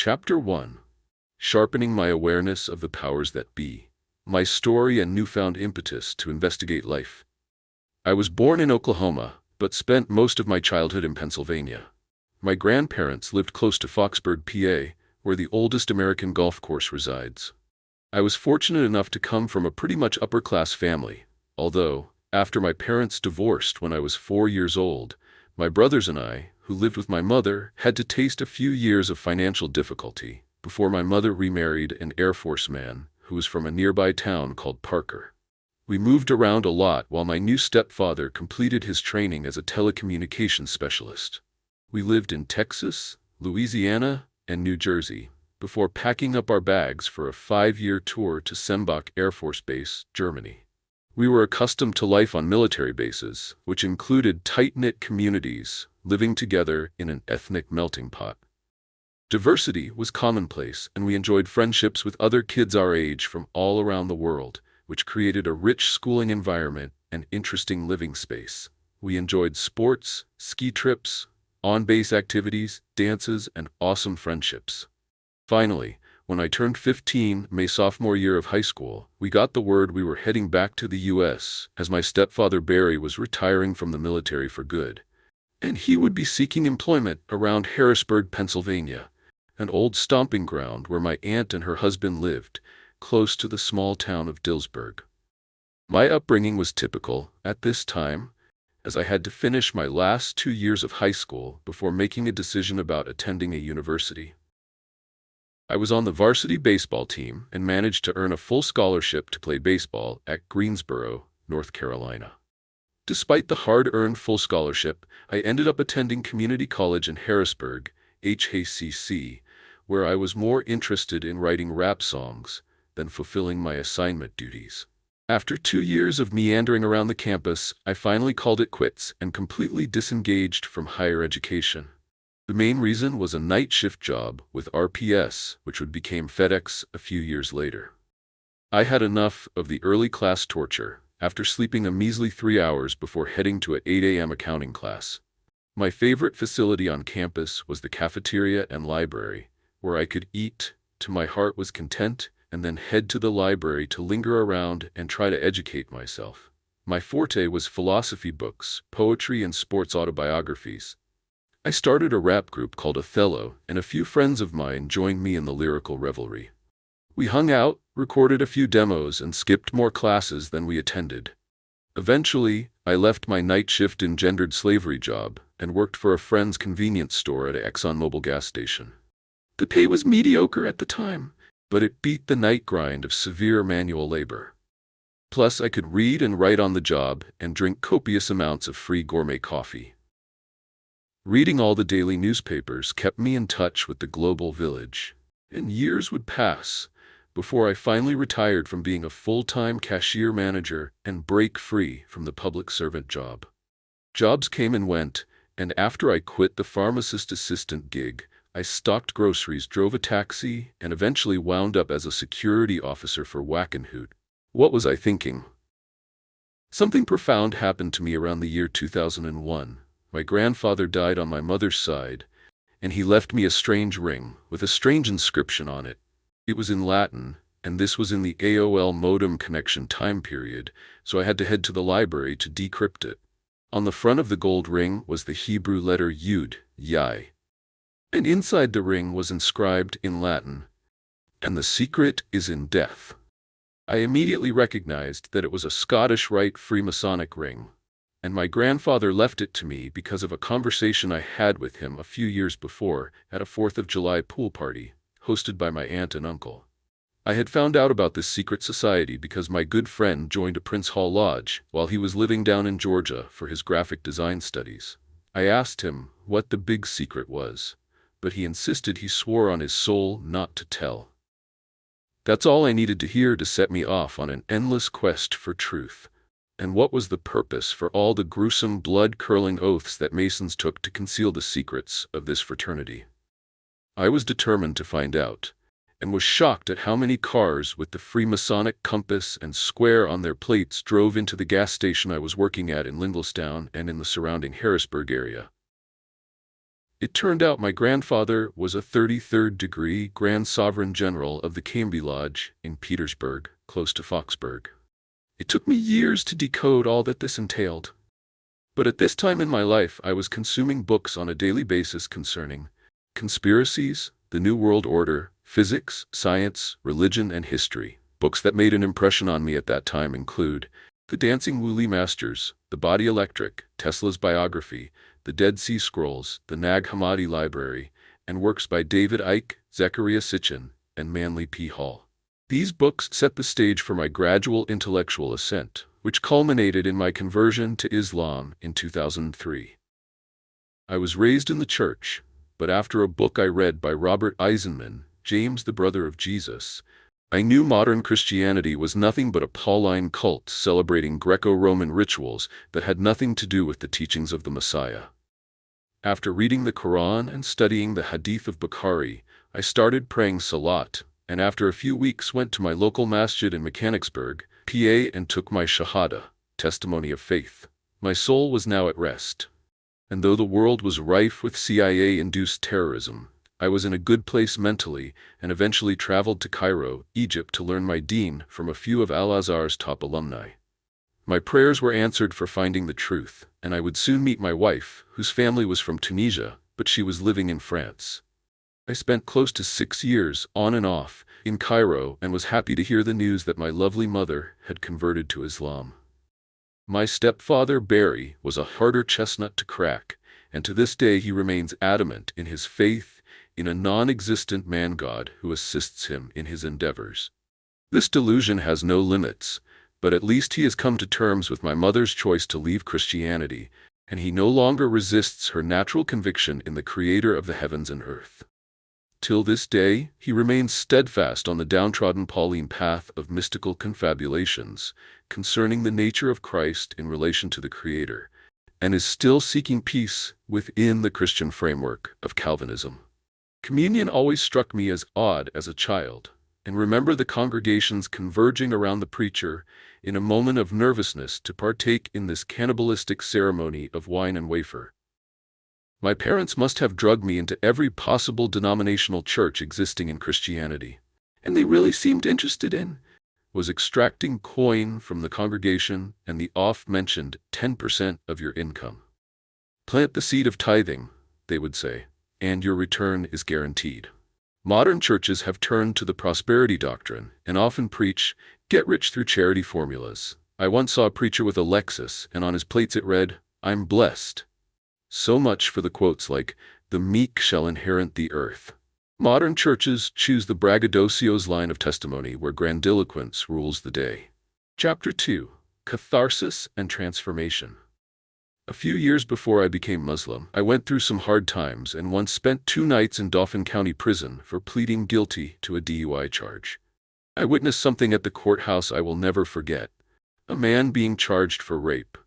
Chapter 1. Sharpening my awareness of the powers that be. My story and newfound impetus to investigate life. I was born in Oklahoma, but spent most of my childhood in Pennsylvania. My grandparents lived close to Foxburg, PA, where the oldest American golf course resides. I was fortunate enough to come from a pretty much upper-class family, although, after my parents divorced when I was 4 years old, my brothers and I, who lived with my mother, had to taste a few years of financial difficulty before my mother remarried an Air Force man who was from a nearby town called Parker. We moved around a lot while my new stepfather completed his training as a telecommunications specialist. We lived in Texas, Louisiana, and New Jersey before packing up our bags for a 5-year tour to Sembach Air Force Base, Germany. We were accustomed to life on military bases, which included tight-knit communities living together in an ethnic melting pot. Diversity was commonplace, and we enjoyed friendships with other kids our age from all around the world, which created a rich schooling environment and interesting living space. We enjoyed sports, ski trips, on-base activities, dances, and awesome friendships. Finally, when I turned 15, my sophomore year of high school, we got the word we were heading back to the U.S. as my stepfather Barry was retiring from the military for good, and he would be seeking employment around Harrisburg, Pennsylvania, an old stomping ground where my aunt and her husband lived, close to the small town of Dillsburg. My upbringing was typical at this time, as I had to finish my last 2 years of high school before making a decision about attending a university. I was on the varsity baseball team and managed to earn a full scholarship to play baseball at Greensboro, North Carolina. Despite the hard-earned full scholarship, I ended up attending community college in Harrisburg, HACC, where I was more interested in writing rap songs than fulfilling my assignment duties. After 2 years of meandering around the campus, I finally called it quits and completely disengaged from higher education. The main reason was a night shift job with RPS, which would become FedEx a few years later. I had enough of the early class torture after sleeping a measly 3 hours before heading to an 8 a.m. accounting class. My favorite facility on campus was the cafeteria and library, where I could eat till my heart was content and then head to the library to linger around and try to educate myself. My forte was philosophy books, poetry, and sports autobiographies. I started a rap group called Othello, and a few friends of mine joined me in the lyrical revelry. We hung out, recorded a few demos, and skipped more classes than we attended. Eventually, I left my night shift engendered slavery job and worked for a friend's convenience store at an ExxonMobil gas station. The pay was mediocre at the time, but it beat the night grind of severe manual labor. Plus, I could read and write on the job and drink copious amounts of free gourmet coffee. Reading all the daily newspapers kept me in touch with the global village, and years would pass before I finally retired from being a full-time cashier manager and break free from the public servant job. Jobs came and went, and after I quit the pharmacist assistant gig, I stocked groceries, drove a taxi, and eventually wound up as a security officer for Wackenhut. What was I thinking? Something profound happened to me around the year 2001. My grandfather died on my mother's side, and he left me a strange ring with a strange inscription on it. It was in Latin, and this was in the AOL modem connection time period, so I had to head to the library to decrypt it. On the front of the gold ring was the Hebrew letter Yud, Yai, and inside the ring was inscribed in Latin, "And the secret is in death." I immediately recognized that it was a Scottish Rite Freemasonic ring, and my grandfather left it to me because of a conversation I had with him a few years before at a 4th of July pool party hosted by my aunt and uncle. I had found out about this secret society because my good friend joined a Prince Hall Lodge while he was living down in Georgia for his graphic design studies. I asked him what the big secret was, but he insisted he swore on his soul not to tell. That's all I needed to hear to set me off on an endless quest for truth. And what was the purpose for all the gruesome, blood-curdling oaths that Masons took to conceal the secrets of this fraternity? I was determined to find out, and was shocked at how many cars with the Freemasonic compass and square on their plates drove into the gas station I was working at in Lindlestown and in the surrounding Harrisburg area. It turned out my grandfather was a 33rd-degree Grand Sovereign General of the Cambie Lodge in Petersburg, close to Foxburg. It took me years to decode all that this entailed. But at this time in my life, I was consuming books on a daily basis concerning conspiracies, the New World Order, physics, science, religion, and history. Books that made an impression on me at that time include The Dancing Woolly Masters, The Body Electric, Tesla's Biography, The Dead Sea Scrolls, the Nag Hammadi Library, and works by David Icke, Zecharia Sitchin, and Manly P. Hall. These books set the stage for my gradual intellectual ascent, which culminated in my conversion to Islam in 2003. I was raised in the church, but after a book I read by Robert Eisenman, James the Brother of Jesus, I knew modern Christianity was nothing but a Pauline cult celebrating Greco-Roman rituals that had nothing to do with the teachings of the Messiah. After reading the Quran and studying the Hadith of Bukhari, I started praying Salat, and after a few weeks went to my local masjid in Mechanicsburg, PA, and took my Shahada, testimony of faith. My soul was now at rest. And though the world was rife with CIA-induced terrorism, I was in a good place mentally and eventually traveled to Cairo, Egypt to learn my deen from a few of Al-Azhar's top alumni. My prayers were answered for finding the truth, and I would soon meet my wife, whose family was from Tunisia, but she was living in France. I spent close to 6 years, on and off, in Cairo and was happy to hear the news that my lovely mother had converted to Islam. My stepfather, Barry, was a harder chestnut to crack, and to this day he remains adamant in his faith in a non-existent man-god who assists him in his endeavors. This delusion has no limits, but at least he has come to terms with my mother's choice to leave Christianity, and he no longer resists her natural conviction in the Creator of the heavens and earth. Till this day, he remains steadfast on the downtrodden Pauline path of mystical confabulations concerning the nature of Christ in relation to the Creator, and is still seeking peace within the Christian framework of Calvinism. Communion always struck me as odd as a child, and remember the congregations converging around the preacher in a moment of nervousness to partake in this cannibalistic ceremony of wine and wafer. My parents must have drugged me into every possible denominational church existing in Christianity, and they really seemed interested in was extracting coin from the congregation and the oft-mentioned 10% of your income. Plant the seed of tithing, they would say, and your return is guaranteed. Modern churches have turned to the prosperity doctrine and often preach, get rich through charity formulas. I once saw a preacher with a Lexus, and on his plates it read, I'm blessed. So much for the quotes like, the meek shall inherit the earth. Modern churches choose the braggadocio's line of testimony where grandiloquence rules the day. Chapter 2. Catharsis and Transformation. A few years before I became Muslim, I went through some hard times and once spent 2 nights in Dauphin County Prison for pleading guilty to a DUI charge. I witnessed something at the courthouse I will never forget. A man being charged for rape.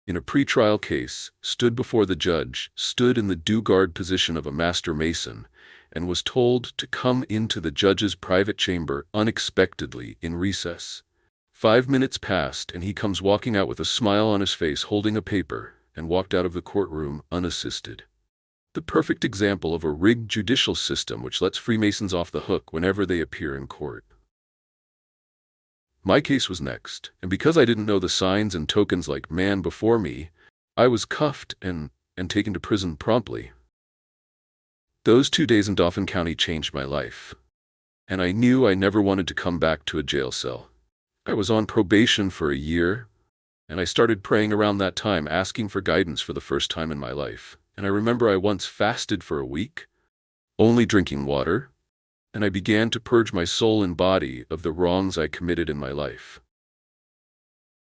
In a pretrial case, stood before the judge, stood in the due-guard position of a master mason, and was told to come into the judge's private chamber unexpectedly in recess. 5 minutes passed, and he comes walking out with a smile on his face holding a paper, and walked out of the courtroom unassisted. The perfect example of a rigged judicial system which lets Freemasons off the hook whenever they appear in court. My case was next, and because I didn't know the signs and tokens like man before me, I was cuffed and taken to prison promptly. Those 2 days in Dauphin County changed my life, and I knew I never wanted to come back to a jail cell. I was on probation for a year, and I started praying around that time, asking for guidance for the first time in my life. And I remember I once fasted for a week, only drinking water, and I began to purge my soul and body of the wrongs I committed in my life.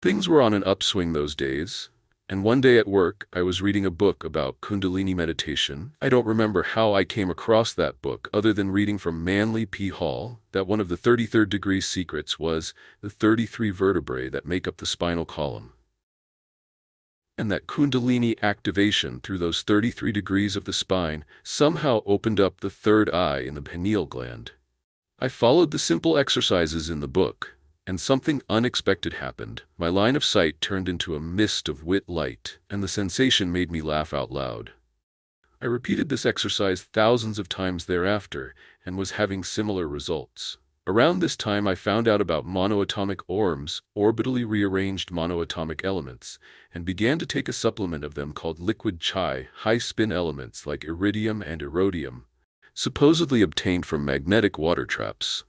Things were on an upswing those days, and one day at work I was reading a book about Kundalini meditation. I don't remember how I came across that book other than reading from Manly P. Hall that one of the 33rd degree secrets was the 33 vertebrae that make up the spinal column, and that Kundalini activation through those 33 degrees of the spine somehow opened up the third eye in the pineal gland. I followed the simple exercises in the book, and something unexpected happened. My line of sight turned into a mist of white light, and the sensation made me laugh out loud. I repeated this exercise thousands of times thereafter and was having similar results. Around this time I found out about monoatomic ORMs, orbitally rearranged monoatomic elements, and began to take a supplement of them called liquid chai, high-spin elements like iridium and erodium, supposedly obtained from magnetic water traps.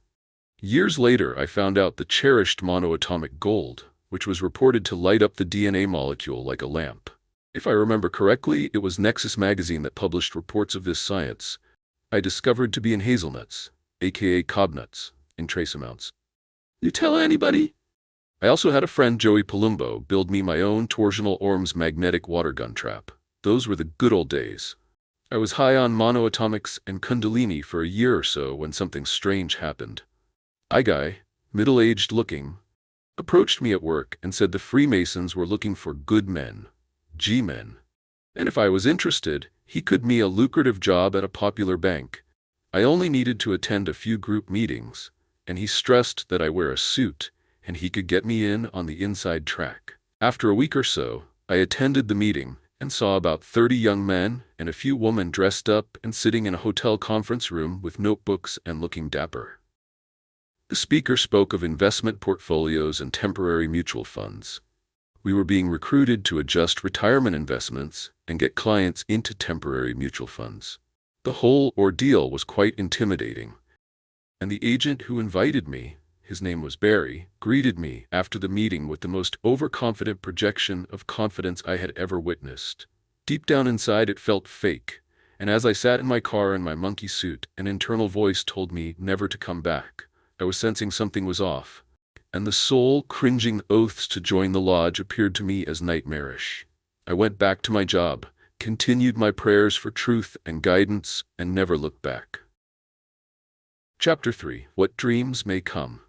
Years later I found out the cherished monoatomic gold, which was reported to light up the DNA molecule like a lamp. If I remember correctly, it was Nexus magazine that published reports of this science. I discovered to be in hazelnuts, aka cobnuts, in trace amounts. You tell anybody? I also had a friend, Joey Palumbo, build me my own torsional ORMS magnetic water gun trap. Those were the good old days. I was high on monoatomics and kundalini for a year or so when something strange happened. A guy, middle-aged looking, approached me at work and said the Freemasons were looking for good men, G-men, and if I was interested, he could me a lucrative job at a popular bank. I only needed to attend a few group meetings, and he stressed that I wear a suit, and he could get me in on the inside track. After a week or so, I attended the meeting and saw about 30 young men and a few women dressed up and sitting in a hotel conference room with notebooks and looking dapper. The speaker spoke of investment portfolios and temporary mutual funds. We were being recruited to adjust retirement investments and get clients into temporary mutual funds. The whole ordeal was quite intimidating, and the agent who invited me, his name was Barry, greeted me after the meeting with the most overconfident projection of confidence I had ever witnessed. Deep down inside it felt fake, and as I sat in my car in my monkey suit, an internal voice told me never to come back. I was sensing something was off, and the soul-cringing oaths to join the lodge appeared to me as nightmarish. I went back to my job, continued my prayers for truth and guidance, and never looked back. Chapter 3. What Dreams May Come.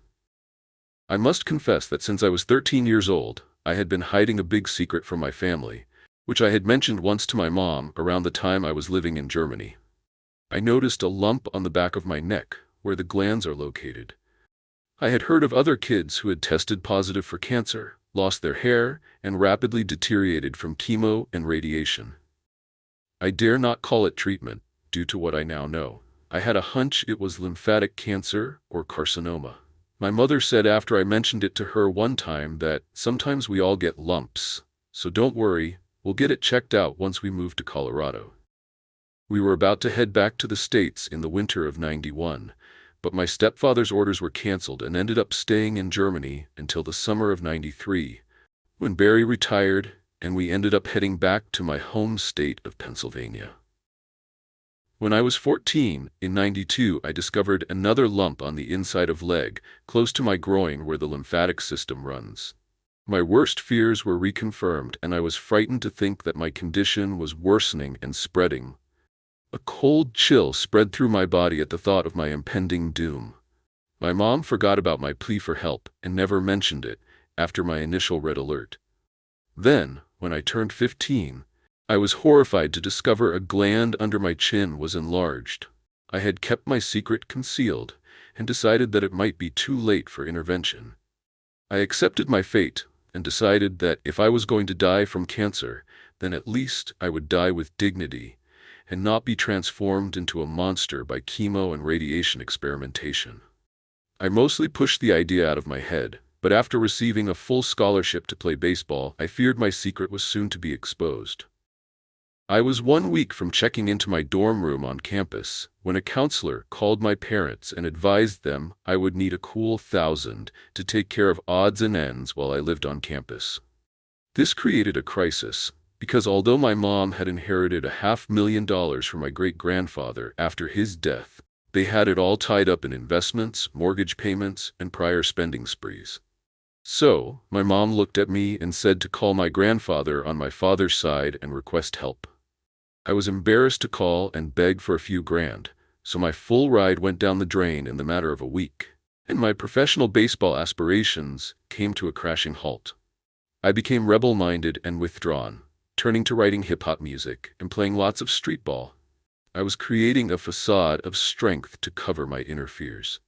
I must confess that since I was 13 years old, I had been hiding a big secret from my family, which I had mentioned once to my mom around the time I was living in Germany. I noticed a lump on the back of my neck, where the glands are located. I had heard of other kids who had tested positive for cancer, lost their hair, and rapidly deteriorated from chemo and radiation. I dare not call it treatment, due to what I now know. I had a hunch it was lymphatic cancer or carcinoma. My mother said after I mentioned it to her one time that sometimes we all get lumps, so don't worry, we'll get it checked out once we move to Colorado. We were about to head back to the States in the winter of '91, but my stepfather's orders were canceled and ended up staying in Germany until the summer of '93, when Barry retired and we ended up heading back to my home state of Pennsylvania. When I was 14, in '92, I discovered another lump on the inside of leg, close to my groin where the lymphatic system runs. My worst fears were reconfirmed, and I was frightened to think that my condition was worsening and spreading. A cold chill spread through my body at the thought of my impending doom. My mom forgot about my plea for help and never mentioned it after my initial red alert. Then, when I turned 15, I was horrified to discover a gland under my chin was enlarged. I had kept my secret concealed and decided that it might be too late for intervention. I accepted my fate and decided that if I was going to die from cancer, then at least I would die with dignity and not be transformed into a monster by chemo and radiation experimentation. I mostly pushed the idea out of my head, but after receiving a full scholarship to play baseball, I feared my secret was soon to be exposed. I was 1 week from checking into my dorm room on campus when a counselor called my parents and advised them I would need a cool $1,000 to take care of odds and ends while I lived on campus. This created a crisis, because although my mom had inherited $500,000 from my great-grandfather after his death, they had it all tied up in investments, mortgage payments, and prior spending sprees. So, my mom looked at me and said to call my grandfather on my father's side and request help. I was embarrassed to call and beg for a few grand, so my full ride went down the drain in the matter of a week, and my professional baseball aspirations came to a crashing halt. I became rebel-minded and withdrawn, turning to writing hip-hop music and playing lots of street ball. I was creating a facade of strength to cover my inner fears.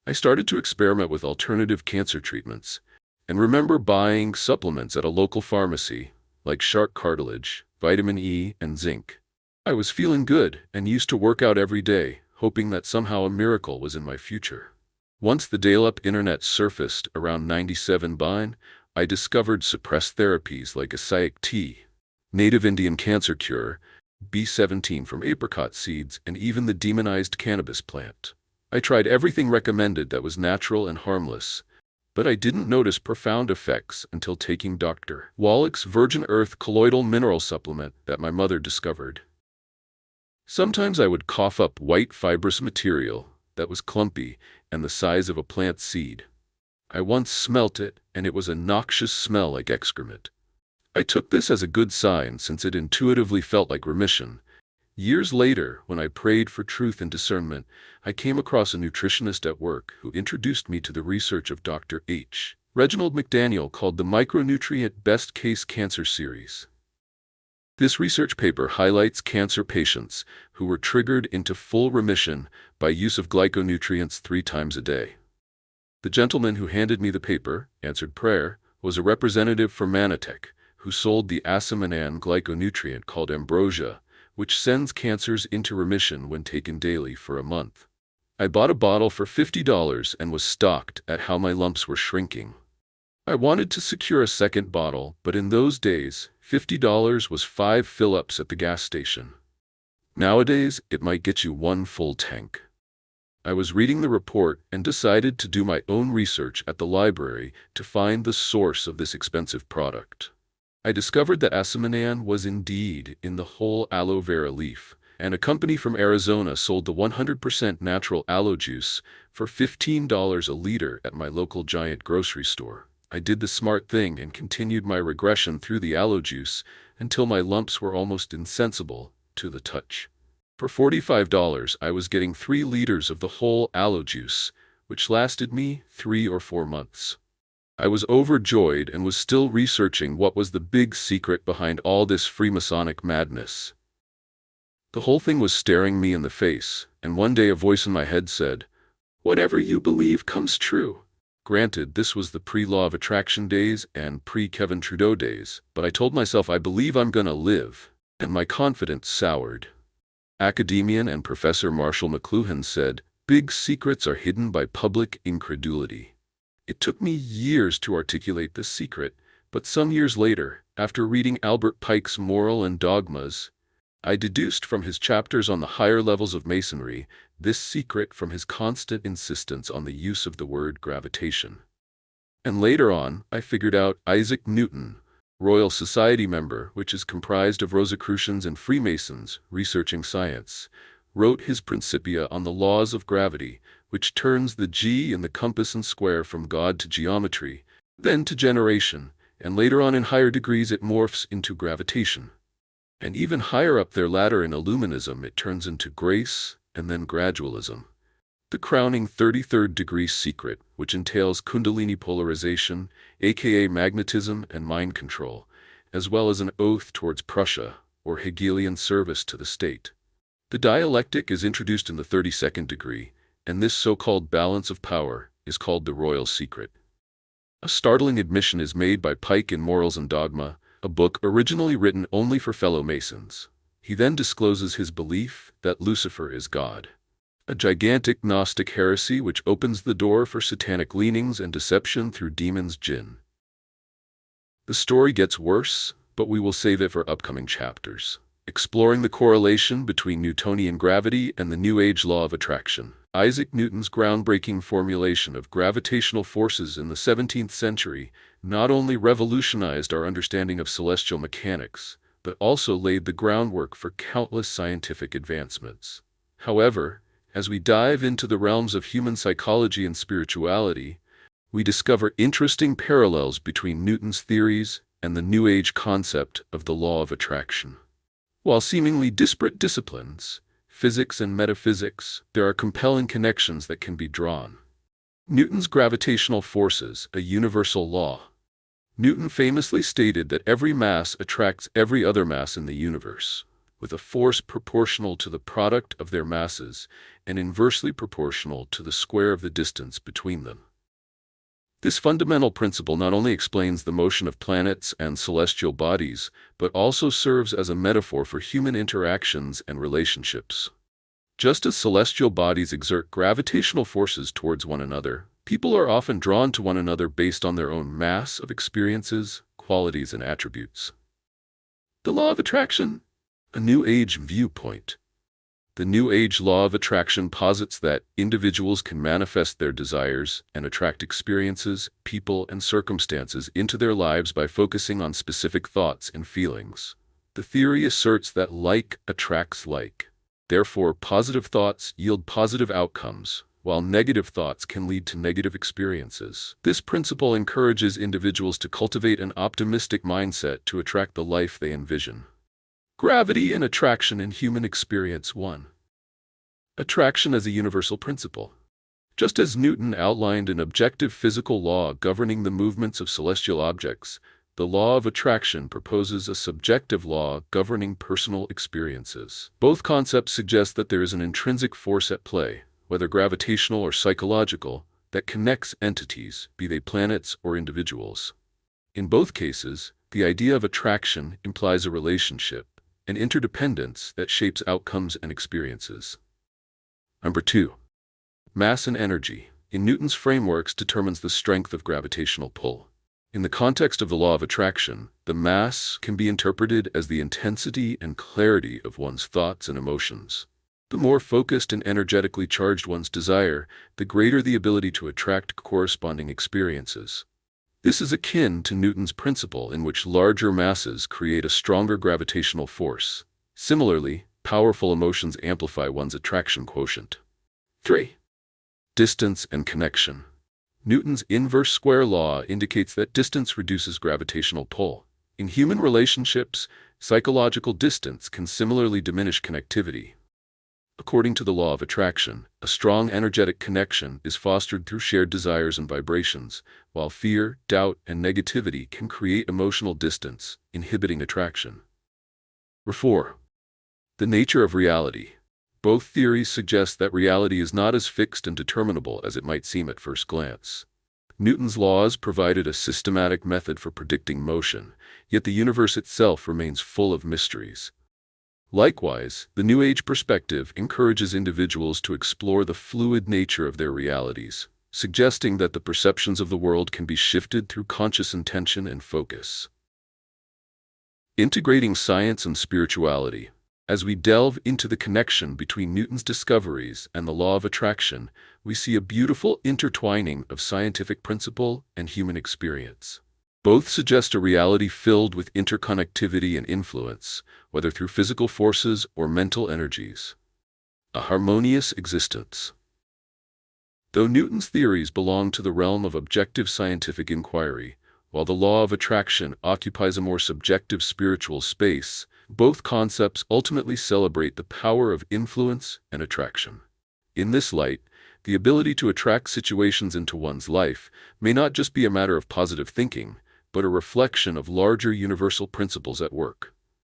I started to experiment with alternative cancer treatments, and remember buying supplements at a local pharmacy, like shark cartilage, vitamin E, and zinc. I was feeling good and used to work out every day, hoping that somehow a miracle was in my future. Once the dial-up internet surfaced around 97 BINE, I discovered suppressed therapies like acai tea, native Indian cancer cure, B17 from apricot seeds, and even the demonized cannabis plant. I tried everything recommended that was natural and harmless, but I didn't notice profound effects until taking Dr. Wallach's Virgin Earth colloidal mineral supplement that my mother discovered. Sometimes I would cough up white fibrous material that was clumpy and the size of a plant seed. I once smelt it, and it was a noxious smell like excrement. I took this as a good sign since it intuitively felt like remission. Years later, when I prayed for truth and discernment, I came across a nutritionist at work who introduced me to the research of Dr. H. Reginald McDaniel called the Micronutrient Best Case Cancer Series. This research paper highlights cancer patients who were triggered into full remission by use of glyconutrients 3 times a day. The gentleman who handed me the paper, answered prayer, was a representative for Manitech, who sold the asamanan glyconutrient called ambrosia, which sends cancers into remission when taken daily for a month. I bought a bottle for $50 and was shocked at how my lumps were shrinking. I wanted to secure a second bottle, but in those days, $50 was 5 fill-ups at the gas station. Nowadays, it might get you 1 full tank. I was reading the report and decided to do my own research at the library to find the source of this expensive product. I discovered that asamanan was indeed in the whole aloe vera leaf, and a company from Arizona sold the 100% natural aloe juice for $15 a liter at my local giant grocery store. I did the smart thing and continued my regression through the aloe juice until my lumps were almost insensible to the touch. For $45, I was getting 3 liters of the whole aloe juice, which lasted me 3 or 4 months. I was overjoyed and was still researching what was the big secret behind all this Freemasonic madness. The whole thing was staring me in the face, and one day a voice in my head said, "Whatever you believe comes true." Granted, this was the pre-Law of Attraction days and pre-Kevin Trudeau days, but I told myself I believe I'm gonna live, and my confidence soured. Academician and Professor Marshall McLuhan said, "Big secrets are hidden by public incredulity." It took me years to articulate this secret, but some years later, after reading Albert Pike's Moral and Dogmas, I deduced from his chapters on the higher levels of Masonry this secret from his constant insistence on the use of the word gravitation. And later on, I figured out Isaac Newton, Royal Society member, which is comprised of Rosicrucians and Freemasons researching science, wrote his Principia on the laws of gravity, which turns the G in the compass and square from God to geometry, then to generation, and later on in higher degrees it morphs into gravitation. And even higher up their ladder in Illuminism it turns into grace and then gradualism. The crowning 33rd degree secret, which entails Kundalini polarization, aka magnetism and mind control, as well as an oath towards Prussia, or Hegelian service to the state. The dialectic is introduced in the 32nd degree, and this so-called balance of power is called the royal secret. A startling admission is made by Pike in Morals and Dogma, a book originally written only for fellow Masons. He then discloses his belief that Lucifer is God, a gigantic Gnostic heresy which opens the door for satanic leanings and deception through demons jinn. The story gets worse, but we will save it for upcoming chapters, exploring the correlation between Newtonian gravity and the New Age law of attraction. Isaac Newton's groundbreaking formulation of gravitational forces in the 17th century not only revolutionized our understanding of celestial mechanics, but also laid the groundwork for countless scientific advancements. However, as we dive into the realms of human psychology and spirituality, we discover interesting parallels between Newton's theories and the New Age concept of the law of attraction. While seemingly disparate disciplines, physics and metaphysics, there are compelling connections that can be drawn. Newton's gravitational forces, a universal law. Newton famously stated that every mass attracts every other mass in the universe, with a force proportional to the product of their masses and inversely proportional to the square of the distance between them. This fundamental principle not only explains the motion of planets and celestial bodies, but also serves as a metaphor for human interactions and relationships. Just as celestial bodies exert gravitational forces towards one another, people are often drawn to one another based on their own mass of experiences, qualities, and attributes. The law of attraction, a New Age viewpoint. The New Age law of attraction posits that individuals can manifest their desires and attract experiences, people, and circumstances into their lives by focusing on specific thoughts and feelings. The theory asserts that like attracts like. Therefore, positive thoughts yield positive outcomes, while negative thoughts can lead to negative experiences. This principle encourages individuals to cultivate an optimistic mindset to attract the life they envision. Gravity and attraction in human experience. 1. Attraction as a universal principle. Just as Newton outlined an objective physical law governing the movements of celestial objects, the law of attraction proposes a subjective law governing personal experiences. Both concepts suggest that there is an intrinsic force at play, whether gravitational or psychological, that connects entities, be they planets or individuals. In both cases, the idea of attraction implies a relationship, an interdependence that shapes outcomes and experiences. Number 2. Mass and energy, in Newton's frameworks, determines the strength of gravitational pull. In the context of the law of attraction, the mass can be interpreted as the intensity and clarity of one's thoughts and emotions. The more focused and energetically charged one's desire, the greater the ability to attract corresponding experiences. This is akin to Newton's principle in which larger masses create a stronger gravitational force. Similarly, powerful emotions amplify one's attraction quotient. 3. Distance and connection. Newton's inverse square law indicates that distance reduces gravitational pull. In human relationships, psychological distance can similarly diminish connectivity. According to the law of attraction, a strong energetic connection is fostered through shared desires and vibrations, while fear, doubt, and negativity can create emotional distance, inhibiting attraction. 4. The nature of reality. Both theories suggest that reality is not as fixed and determinable as it might seem at first glance. Newton's laws provided a systematic method for predicting motion, yet the universe itself remains full of mysteries. Likewise, the New Age perspective encourages individuals to explore the fluid nature of their realities, suggesting that the perceptions of the world can be shifted through conscious intention and focus. Integrating science and spirituality. As we delve into the connection between Newton's discoveries and the law of attraction, we see a beautiful intertwining of scientific principle and human experience. Both suggest a reality filled with interconnectivity and influence, whether through physical forces or mental energies. A harmonious existence. Though Newton's theories belong to the realm of objective scientific inquiry, while the law of attraction occupies a more subjective spiritual space, both concepts ultimately celebrate the power of influence and attraction. In this light, the ability to attract situations into one's life may not just be a matter of positive thinking, but a reflection of larger universal principles at work.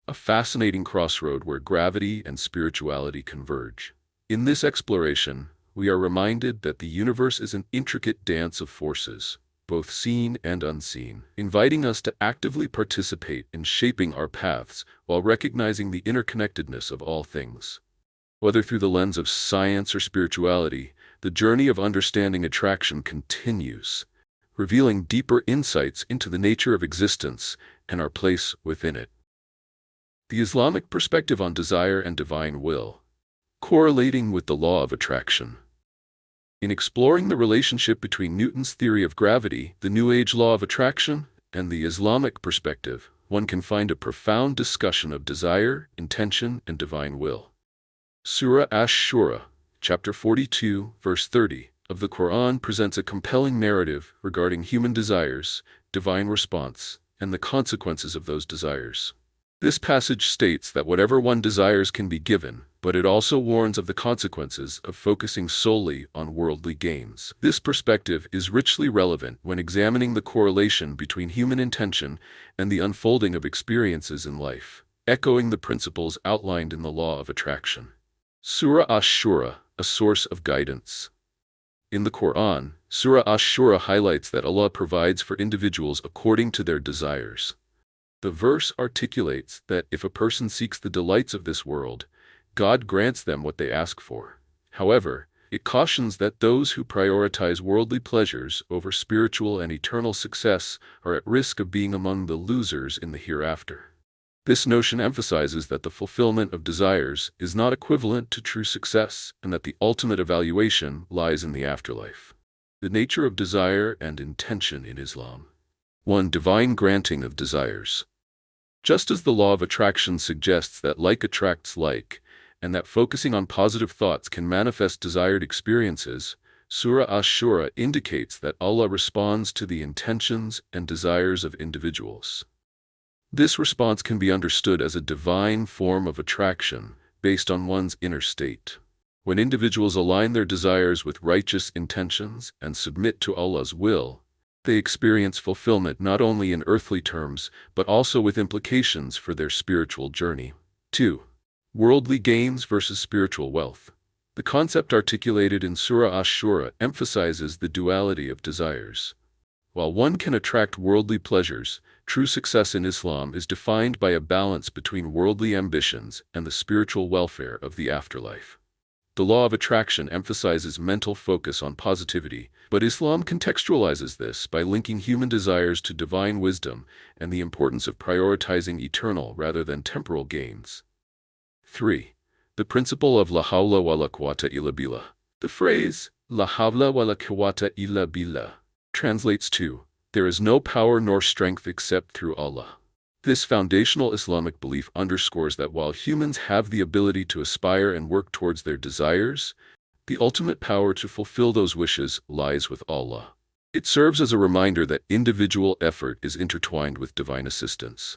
A fascinating crossroad where gravity and spirituality converge. In this exploration, we are reminded that the universe is an intricate dance of forces, both seen and unseen, inviting us to actively participate in shaping our paths while recognizing the interconnectedness of all things. Whether through the lens of science or spirituality, the journey of understanding attraction continues, revealing deeper insights into the nature of existence and our place within it. The Islamic perspective on desire and divine will, correlating with the law of attraction. In exploring the relationship between Newton's theory of gravity, the New Age law of attraction, and the Islamic perspective, one can find a profound discussion of desire, intention, and divine will. Surah Ash-Shura, chapter 42, verse 30, of the Quran presents a compelling narrative regarding human desires, divine response, and the consequences of those desires. This passage states that whatever one desires can be given, but it also warns of the consequences of focusing solely on worldly gains. This perspective is richly relevant when examining the correlation between human intention and the unfolding of experiences in life, echoing the principles outlined in the law of attraction. Surah Ash-Shura, a source of guidance. In the Quran, Surah Ash-Shura highlights that Allah provides for individuals according to their desires. The verse articulates that if a person seeks the delights of this world, God grants them what they ask for. However, it cautions that those who prioritize worldly pleasures over spiritual and eternal success are at risk of being among the losers in the hereafter. This notion emphasizes that the fulfillment of desires is not equivalent to true success and that the ultimate evaluation lies in the afterlife. The nature of desire and intention in Islam. 1. Divine granting of desires. Just as the law of attraction suggests that like attracts like, and that focusing on positive thoughts can manifest desired experiences, Surah Ash-Shura indicates that Allah responds to the intentions and desires of individuals. This response can be understood as a divine form of attraction based on one's inner state. When individuals align their desires with righteous intentions and submit to Allah's will, they experience fulfillment not only in earthly terms but also with implications for their spiritual journey. 2. Worldly gains versus spiritual wealth. The concept articulated in Surah Ash-Shura emphasizes the duality of desires. While one can attract worldly pleasures, true success in Islam is defined by a balance between worldly ambitions and the spiritual welfare of the afterlife. The law of attraction emphasizes mental focus on positivity, but Islam contextualizes this by linking human desires to divine wisdom and the importance of prioritizing eternal rather than temporal gains. 3. The principle of la hawla wa la quwwata illa billah. The phrase, la hawla wa la quwwata illa billah, translates to, there is no power nor strength except through Allah. This foundational Islamic belief underscores that while humans have the ability to aspire and work towards their desires, the ultimate power to fulfill those wishes lies with Allah. It serves as a reminder that individual effort is intertwined with divine assistance.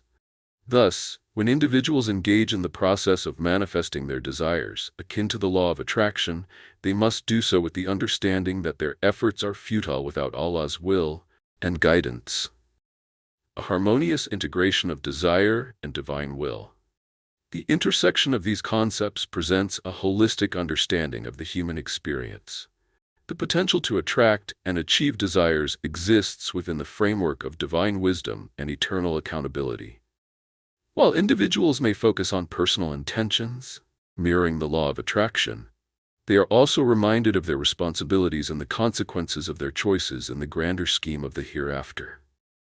Thus, when individuals engage in the process of manifesting their desires, akin to the law of attraction, they must do so with the understanding that their efforts are futile without Allah's will and guidance. A harmonious integration of desire and divine will. The intersection of these concepts presents a holistic understanding of the human experience. The potential to attract and achieve desires exists within the framework of divine wisdom and eternal accountability. While individuals may focus on personal intentions, mirroring the law of attraction, they are also reminded of their responsibilities and the consequences of their choices in the grander scheme of the hereafter.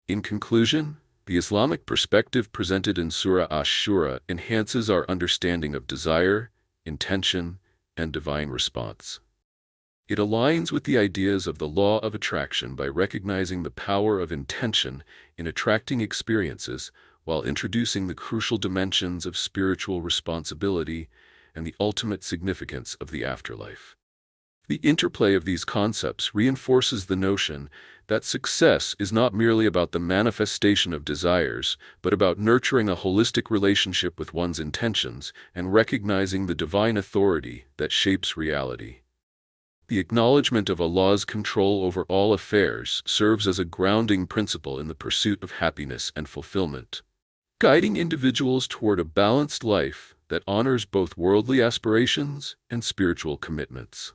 In conclusion, the Islamic perspective presented in Surah Ash-Shura enhances our understanding of desire, intention, and divine response. It aligns with the ideas of the law of attraction by recognizing the power of intention in attracting experiences while introducing the crucial dimensions of spiritual responsibility and the ultimate significance of the afterlife. The interplay of these concepts reinforces the notion that success is not merely about the manifestation of desires, but about nurturing a holistic relationship with one's intentions and recognizing the divine authority that shapes reality. The acknowledgement of Allah's control over all affairs serves as a grounding principle in the pursuit of happiness and fulfillment, guiding individuals toward a balanced life that honors both worldly aspirations and spiritual commitments.